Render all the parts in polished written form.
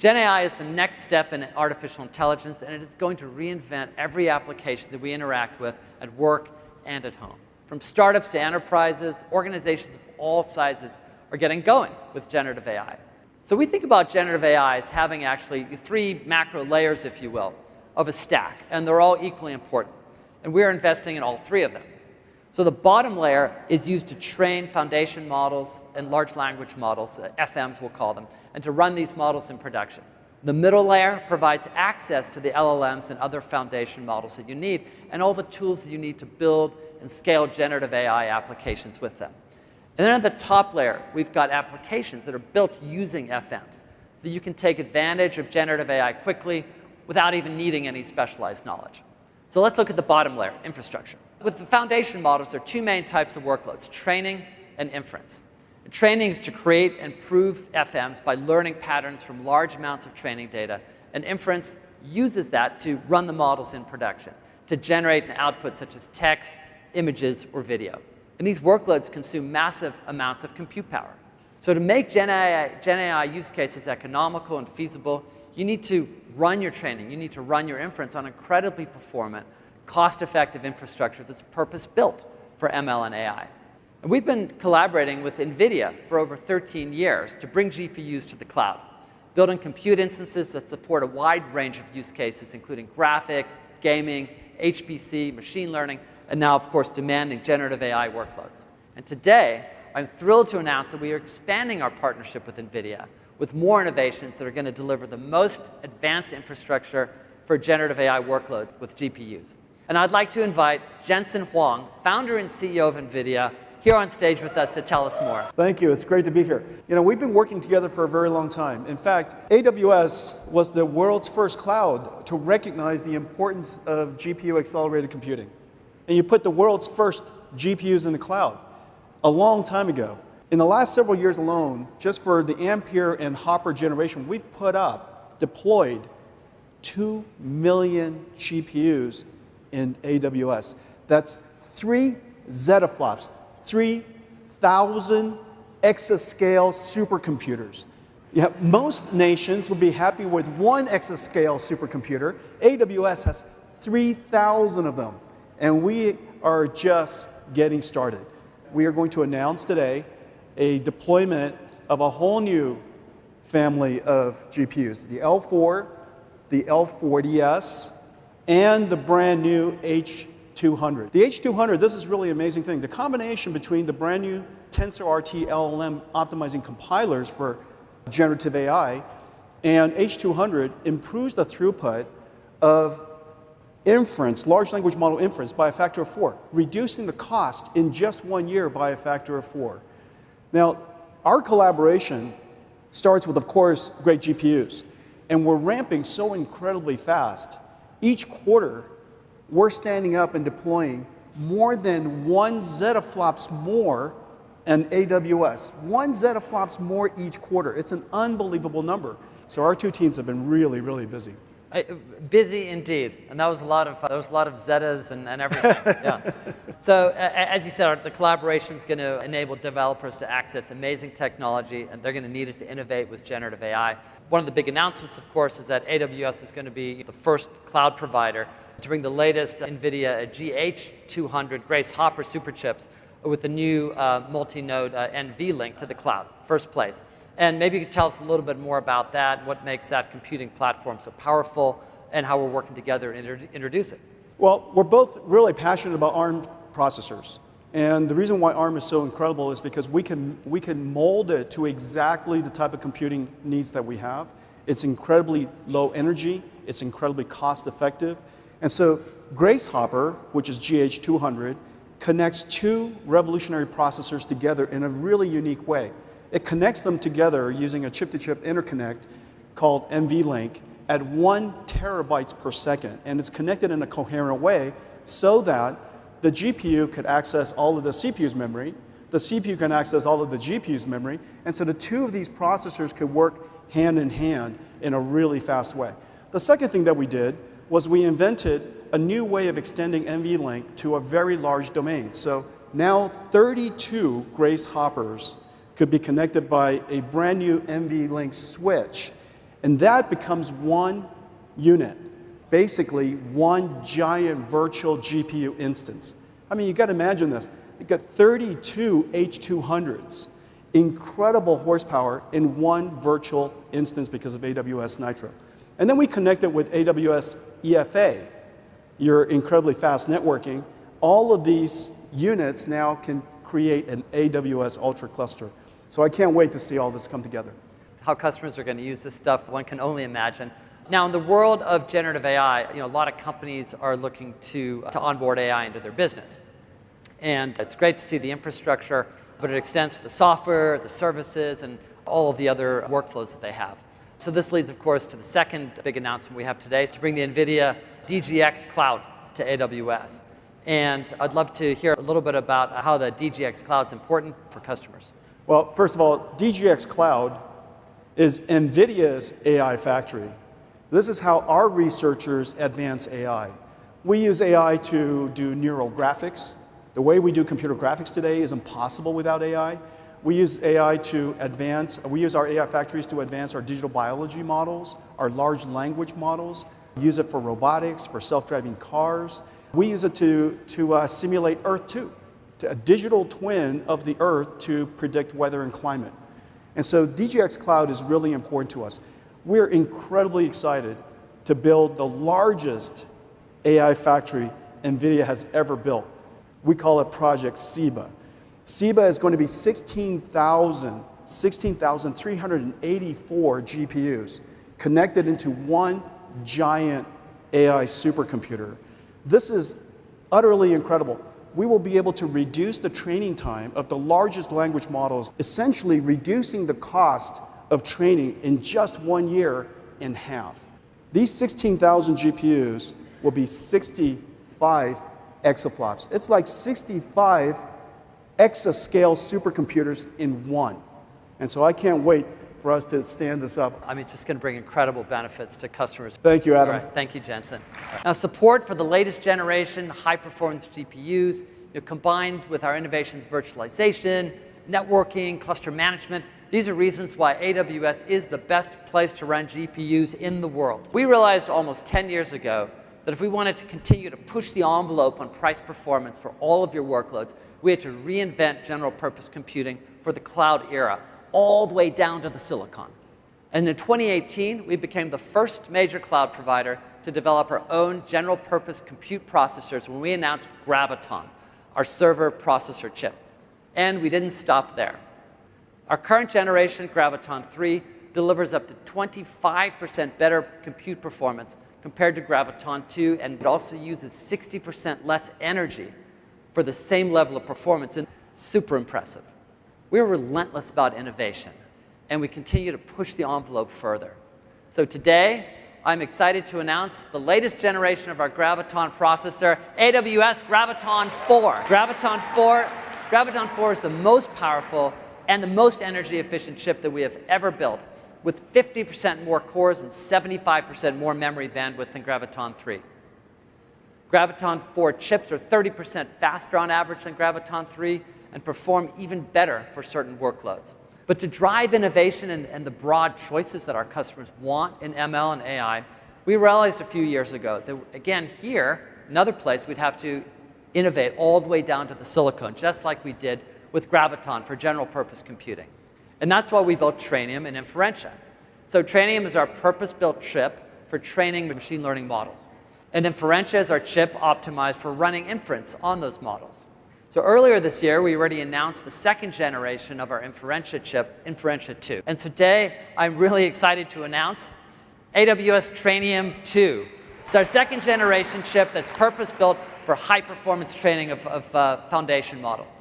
Gen AI is the next step in artificial intelligence, and it is going to reinvent every application that we interact with at work and at home. From startups to enterprises, organizations of all sizes are getting going with generative AI. So we think about generative AI as having actually 3 macro layers, if you will, of a stack, and they're all equally important. And we're investing in all 3 of them. So the bottom layer is used to train foundation models and large language models, FMs we'll call them, and to run these models in production. The middle layer provides access to the LLMs and other foundation models that you need, and all the tools that you need to build and scale generative AI applications with them. And then at the top layer, we've got applications that are built using FMs, so that you can take advantage of generative AI quickly without even needing any specialized knowledge. So let's look at the bottom layer, infrastructure. With the foundation models, there are 2 main types of workloads, training and inference. And training is to create and prove FMs by learning patterns from large amounts of training data, and inference uses that to run the models in production, to generate an output such as text, images, or video. And these workloads consume massive amounts of compute power. So to make Gen AI use cases economical and feasible, you need to run your training, you need to run your inference on incredibly performant, cost-effective infrastructure that's purpose-built for ML and AI. And we've been collaborating with Nvidia for over 13 years to bring GPUs to the cloud, building compute instances that support a wide range of use cases, including graphics, gaming, HPC, machine learning, and now, of course, demanding generative AI workloads. And today, I'm thrilled to announce that we are expanding our partnership with Nvidia with more innovations that are going to deliver the most advanced infrastructure for generative AI workloads with GPUs. And I'd like to invite Jensen Huang, founder and CEO of Nvidia, here on stage with us to tell us more. Thank you. It's great to be here. You know, we've been working together for a very long time. In fact, AWS was the world's first cloud to recognize the importance of GPU-accelerated computing. And you put the world's first GPUs in the cloud a long time ago. In the last several years alone, just for the Ampere and Hopper generation, we've deployed 2 million GPUs in AWS. That's 3 Exaflops, 3,000 exascale supercomputers. Yeah, most nations would be happy with 1 exascale supercomputer. AWS has 3,000 of them, and we are just getting started. We are going to announce today a deployment of a whole new family of GPUs, the L4, the L40S, and the brand new H200. The H200, this is really an amazing thing. The combination between the brand new TensorRT LLM optimizing compilers for generative AI and H200 improves the throughput of inference, large language model inference, by a factor of 4, reducing the cost in just 1 year by a factor of 4. Now, our collaboration starts with, of course, great GPUs, and we're ramping so incredibly fast. Each quarter, we're standing up and deploying more than 1 Exaflops more in AWS. 1 Exaflops more each quarter. It's an unbelievable number. So our 2 teams have been really, really busy. Busy indeed, and that was a lot of Zetas and everything. Yeah. So as you said, the collaboration is going to enable developers to access amazing technology, and they're going to need it to innovate with generative AI. One of the big announcements, of course, is that AWS is going to be the first cloud provider to bring the latest Nvidia GH200 Grace Hopper superchips with the new multi-node NVLink to the cloud, first place. And maybe you could tell us a little bit more about that, what makes that computing platform so powerful, and how we're working together to introduce it. Well, we're both really passionate about ARM processors. And the reason why ARM is so incredible is because we can mold it to exactly the type of computing needs that we have. It's incredibly low energy, it's incredibly cost effective. And so Grace Hopper, which is GH200, connects 2 revolutionary processors together in a really unique way. It connects them together using a chip-to-chip interconnect called NVLink at 1 terabytes per second. And it's connected in a coherent way so that the GPU could access all of the CPU's memory, the CPU can access all of the GPU's memory, and so the 2 of these processors could work hand in hand in a really fast way. The second thing that we did was we invented a new way of extending NVLink to a very large domain. So now 32 Grace Hoppers could be connected by a brand new NVLink switch. And that becomes one unit, basically one giant virtual GPU instance. I mean, you got to imagine this. You've got 32 H200s, incredible horsepower in one virtual instance because of AWS Nitro. And then we connect it with AWS EFA, your incredibly fast networking. All of these units now can create an AWS Ultra cluster. So I can't wait to see all this come together. How customers are going to use this stuff, one can only imagine. Now, in the world of generative AI, a lot of companies are looking to onboard AI into their business. And it's great to see the infrastructure, but it extends to the software, the services, and all of the other workflows that they have. So this leads, of course, to the second big announcement we have today, is to bring the Nvidia DGX Cloud to AWS. And I'd love to hear a little bit about how the DGX Cloud is important for customers. Well, first of all, DGX Cloud is NVIDIA's AI factory. This is how our researchers advance AI. We use AI to do neural graphics. The way we do computer graphics today is impossible without AI. We use AI to advance, we use our AI factories to advance our digital biology models, our large language models. We use it for robotics, for self-driving cars. We use it to simulate Earth 2, a digital twin of the Earth to predict weather and climate. And so DGX Cloud is really important to us. We're incredibly excited to build the largest AI factory NVIDIA has ever built. We call it Project SEBA. SEBA is going to be 16,384 GPUs connected into one giant AI supercomputer. This is utterly incredible. We will be able to reduce the training time of the largest language models, essentially reducing the cost of training in just 1 year in half. These 16,000 GPUs will be 65 exaflops. It's like 65 exascale supercomputers in one. And so I can't wait for us to stand this up. I mean, it's just going to bring incredible benefits to customers. Thank you, Adam. All right, thank you, Jensen. Now, support for the latest generation high-performance GPUs, combined with our innovations, virtualization, networking, cluster management, these are reasons why AWS is the best place to run GPUs in the world. We realized almost 10 years ago that if we wanted to continue to push the envelope on price performance for all of your workloads, we had to reinvent general purpose computing for the cloud era, all the way down to the silicon. And in 2018, we became the first major cloud provider to develop our own general purpose compute processors when we announced Graviton, our server processor chip. And we didn't stop there. Our current generation, Graviton 3, delivers up to 25% better compute performance compared to Graviton 2, and it also uses 60% less energy for the same level of performance. And super impressive. We're relentless about innovation, and we continue to push the envelope further. So today, I'm excited to announce the latest generation of our Graviton processor, AWS Graviton 4. Graviton 4 is the most powerful and the most energy-efficient chip that we have ever built, with 50% more cores and 75% more memory bandwidth than Graviton 3. Graviton 4 chips are 30% faster on average than Graviton 3 and perform even better for certain workloads. But to drive innovation and the broad choices that our customers want in ML and AI, we realized a few years ago that, again, here, another place, we'd have to innovate all the way down to the silicon, just like we did with Graviton for general purpose computing. And that's why we built Trainium and Inferentia. So Trainium is our purpose-built chip for training machine learning models. And Inferentia is our chip optimized for running inference on those models. So earlier this year, we already announced the second generation of our Inferentia chip, Inferentia 2. And today, I'm really excited to announce AWS Trainium 2. It's our second generation chip that's purpose-built for high-performance training of foundation models.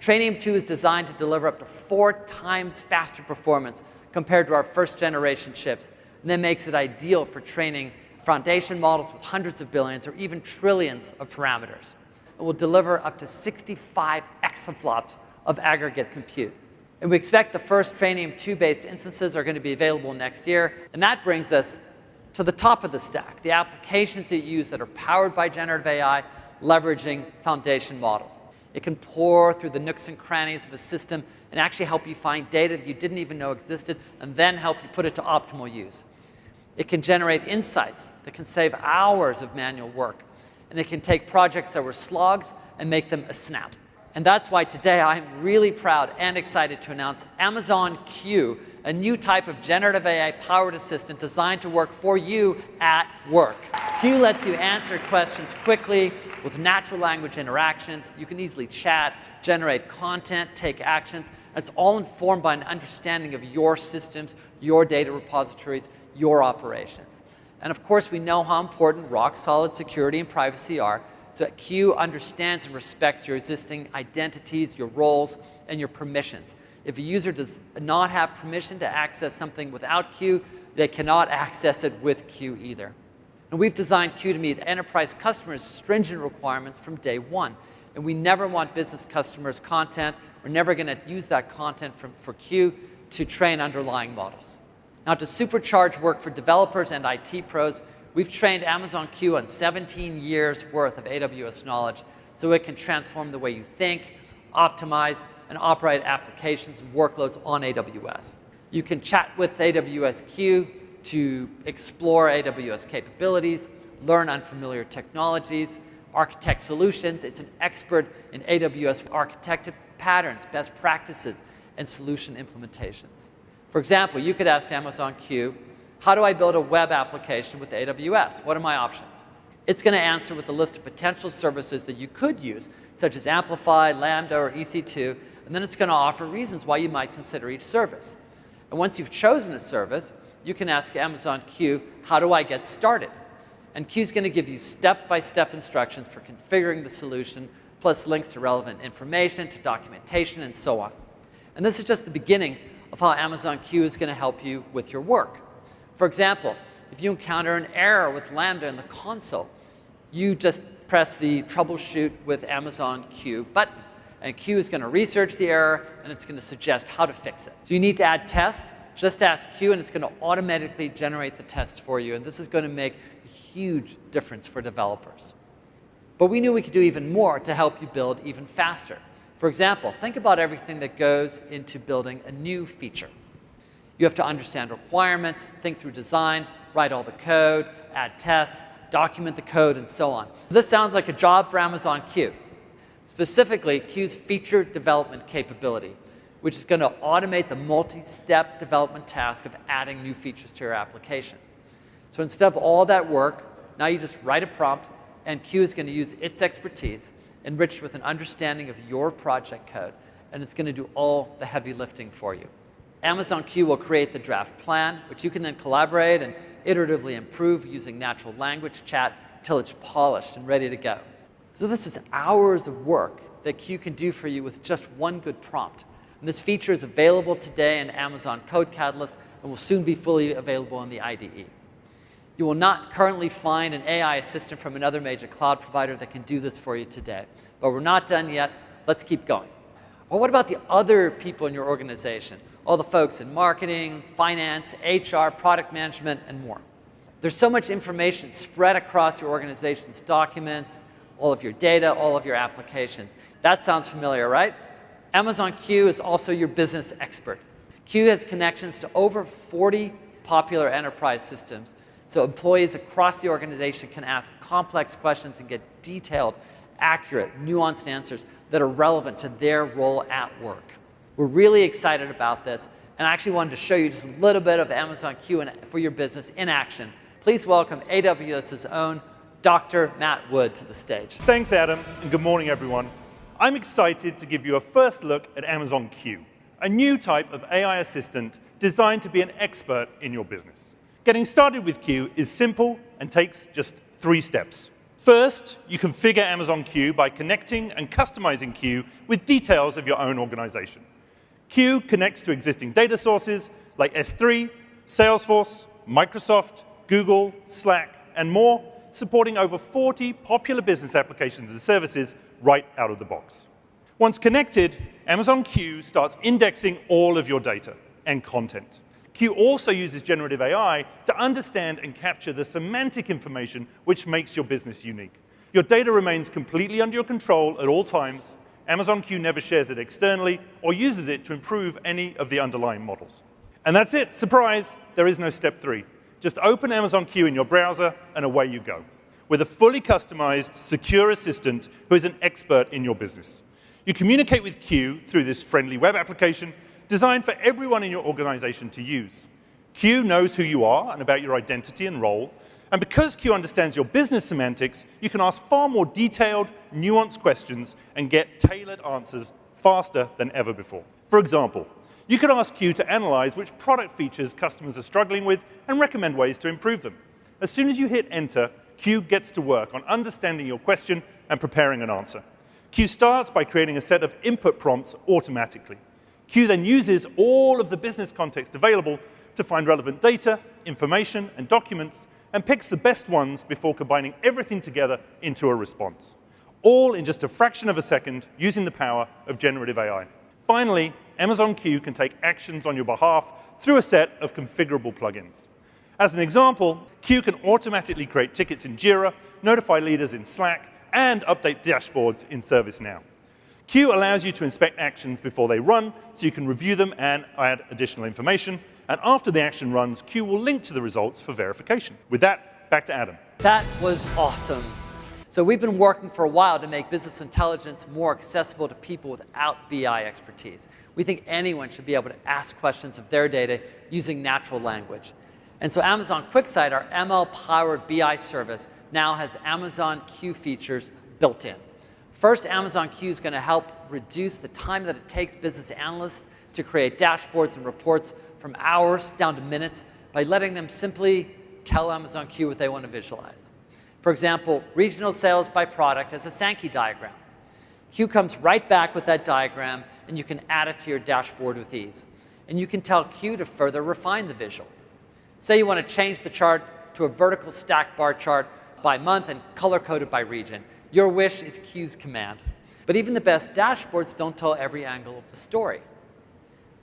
Trainium 2 is designed to deliver up to 4 times faster performance compared to our first generation chips, and that makes it ideal for training foundation models with hundreds of billions or even trillions of parameters. It will deliver up to 65 exaflops of aggregate compute. And we expect the first Trainium 2-based instances are going to be available next year. And that brings us to the top of the stack, the applications that you use that are powered by generative AI, leveraging foundation models. It can pore through the nooks and crannies of a system and actually help you find data that you didn't even know existed, and then help you put it to optimal use. It can generate insights that can save hours of manual work. And it can take projects that were slogs and make them a snap. And that's why today I'm really proud and excited to announce Amazon Q, a new type of generative AI-powered assistant designed to work for you at work. Q lets you answer questions quickly with natural language interactions. You can easily chat, generate content, take actions. It's all informed by an understanding of your systems, your data repositories, your operations. And of course, we know how important rock-solid security and privacy are, so that Q understands and respects your existing identities, your roles, and your permissions. If a user does not have permission to access something without Q, they cannot access it with Q either. And we've designed Q to meet enterprise customers' stringent requirements from day one. And we never want business customers' content. We're never going to use that content for Q to train underlying models. Now, to supercharge work for developers and IT pros, we've trained Amazon Q on 17 years' worth of AWS knowledge so it can transform the way you think, optimize, and operate applications and workloads on AWS. You can chat with AWS Q to explore AWS capabilities, learn unfamiliar technologies, architect solutions. It's an expert in AWS architected patterns, best practices, and solution implementations. For example, you could ask Amazon Q, how do I build a web application with AWS? What are my options? It's going to answer with a list of potential services that you could use, such as Amplify, Lambda, or EC2, and then it's going to offer reasons why you might consider each service. And once you've chosen a service, you can ask Amazon Q, how do I get started? And Q is going to give you step-by-step instructions for configuring the solution, plus links to relevant information, to documentation, and so on. And this is just the beginning of how Amazon Q is going to help you with your work. For example, if you encounter an error with Lambda in the console, you just press the Troubleshoot with Amazon Q button. And Q is going to research the error, and it's going to suggest how to fix it. So you need to add tests. Just ask Q, and it's going to automatically generate the tests for you. And this is going to make a huge difference for developers. But we knew we could do even more to help you build even faster. For example, think about everything that goes into building a new feature. You have to understand requirements, think through design, write all the code, add tests, document the code, and so on. This sounds like a job for Amazon Q. Specifically, Q's feature development capability, which is going to automate the multi-step development task of adding new features to your application. So instead of all that work, now you just write a prompt, and Q is going to use its expertise, enriched with an understanding of your project code, and it's going to do all the heavy lifting for you. Amazon Q will create the draft plan, which you can then collaborate and iteratively improve using natural language chat until it's polished and ready to go. So this is hours of work that Q can do for you with just one good prompt. And this feature is available today in Amazon Code Catalyst and will soon be fully available in the IDE. You will not currently find an AI assistant from another major cloud provider that can do this for you today. But we're not done yet. Let's keep going. Well, what about the other people in your organization? All the folks in marketing, finance, HR, product management, and more. There's so much information spread across your organization's documents, all of your data, all of your applications. That sounds familiar, right? Amazon Q is also your business expert. Q has connections to over 40 popular enterprise systems, so employees across the organization can ask complex questions and get detailed, accurate, nuanced answers that are relevant to their role at work. We're really excited about this, and I actually wanted to show you just a little bit of Amazon Q for your business in action. Please welcome AWS's own Dr. Matt Wood to the stage. Thanks, Adam, and good morning, everyone. I'm excited to give you a first look at Amazon Q, a new type of AI assistant designed to be an expert in your business. Getting started with Q is simple and takes just 3 steps. First, you configure Amazon Q by connecting and customizing Q with details of your own organization. Q connects to existing data sources like S3, Salesforce, Microsoft, Google, Slack, and more, supporting over 40 popular business applications and services right out of the box. Once connected, Amazon Q starts indexing all of your data and content. Q also uses generative AI to understand and capture the semantic information which makes your business unique. Your data remains completely under your control at all times. Amazon Q never shares it externally or uses it to improve any of the underlying models. And that's it. Surprise, there is no step 3. Just open Amazon Q in your browser, and away you go, with a fully customized, secure assistant who is an expert in your business. You communicate with Q through this friendly web application designed for everyone in your organization to use. Q knows who you are and about your identity and role, and because Q understands your business semantics, you can ask far more detailed, nuanced questions and get tailored answers faster than ever before. For example, you could ask Q to analyze which product features customers are struggling with and recommend ways to improve them. As soon as you hit enter, Q gets to work on understanding your question and preparing an answer. Q starts by creating a set of input prompts automatically. Q then uses all of the business context available to find relevant data, information, and documents, and picks the best ones before combining everything together into a response, all in just a fraction of a second using the power of generative AI. Finally, Amazon Q can take actions on your behalf through a set of configurable plugins. As an example, Q can automatically create tickets in Jira, notify leaders in Slack, and update dashboards in ServiceNow. Q allows you to inspect actions before they run, so you can review them and add additional information. And after the action runs, Q will link to the results for verification. With that, back to Adam. That was awesome. So we've been working for a while to make business intelligence more accessible to people without BI expertise. We think anyone should be able to ask questions of their data using natural language. And so Amazon QuickSight, our ML-powered BI service, now has Amazon Q features built in. First, Amazon Q is going to help reduce the time that it takes business analysts to create dashboards and reports from hours down to minutes by letting them simply tell Amazon Q what they want to visualize. For example, regional sales by product has a Sankey diagram. Q comes right back with that diagram, and you can add it to your dashboard with ease. And you can tell Q to further refine the visual. Say you want to change the chart to a vertical stack bar chart by month and color-coded by region. Your wish is Q's command. But even the best dashboards don't tell every angle of the story.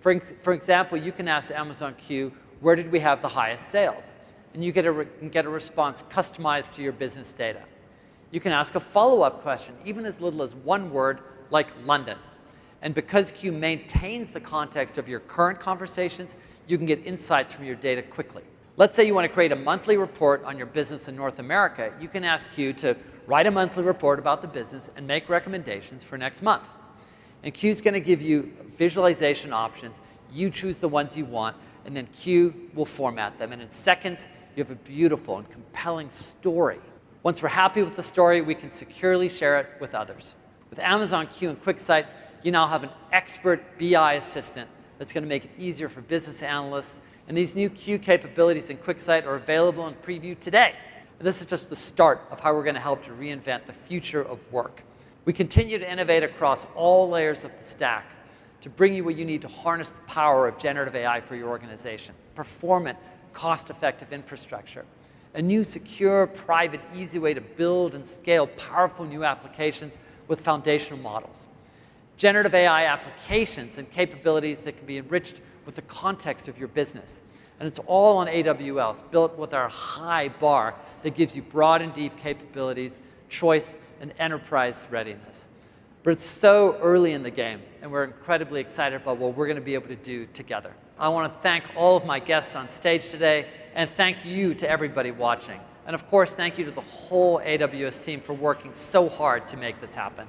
For example, you can ask Amazon Q, where did we have the highest sales? And you get a response customized to your business data. You can ask a follow-up question, even as little as one word, like London. And because Q maintains the context of your current conversations, you can get insights from your data quickly. Let's say you want to create a monthly report on your business in North America. You can ask Q to write a monthly report about the business and make recommendations for next month. And Q's going to give you visualization options. You choose the ones you want, and then Q will format them. And in seconds, you have a beautiful and compelling story. Once we're happy with the story, we can securely share it with others. With Amazon Q and QuickSight, you now have an expert BI assistant that's going to make it easier for business analysts. And these new Q capabilities in QuickSight are available in preview today. And this is just the start of how we're going to help to reinvent the future of work. We continue to innovate across all layers of the stack to bring you what you need to harness the power of generative AI for your organization. Performant, cost-effective infrastructure. A new, secure, private, easy way to build and scale powerful new applications with foundational models. Generative AI applications and capabilities that can be enriched with the context of your business. And it's all on AWS, built with our high bar that gives you broad and deep capabilities, choice, and enterprise readiness. But it's so early in the game, and we're incredibly excited about what we're going to be able to do together. I want to thank all of my guests on stage today, and thank you to everybody watching. And of course, thank you to the whole AWS team for working so hard to make this happen.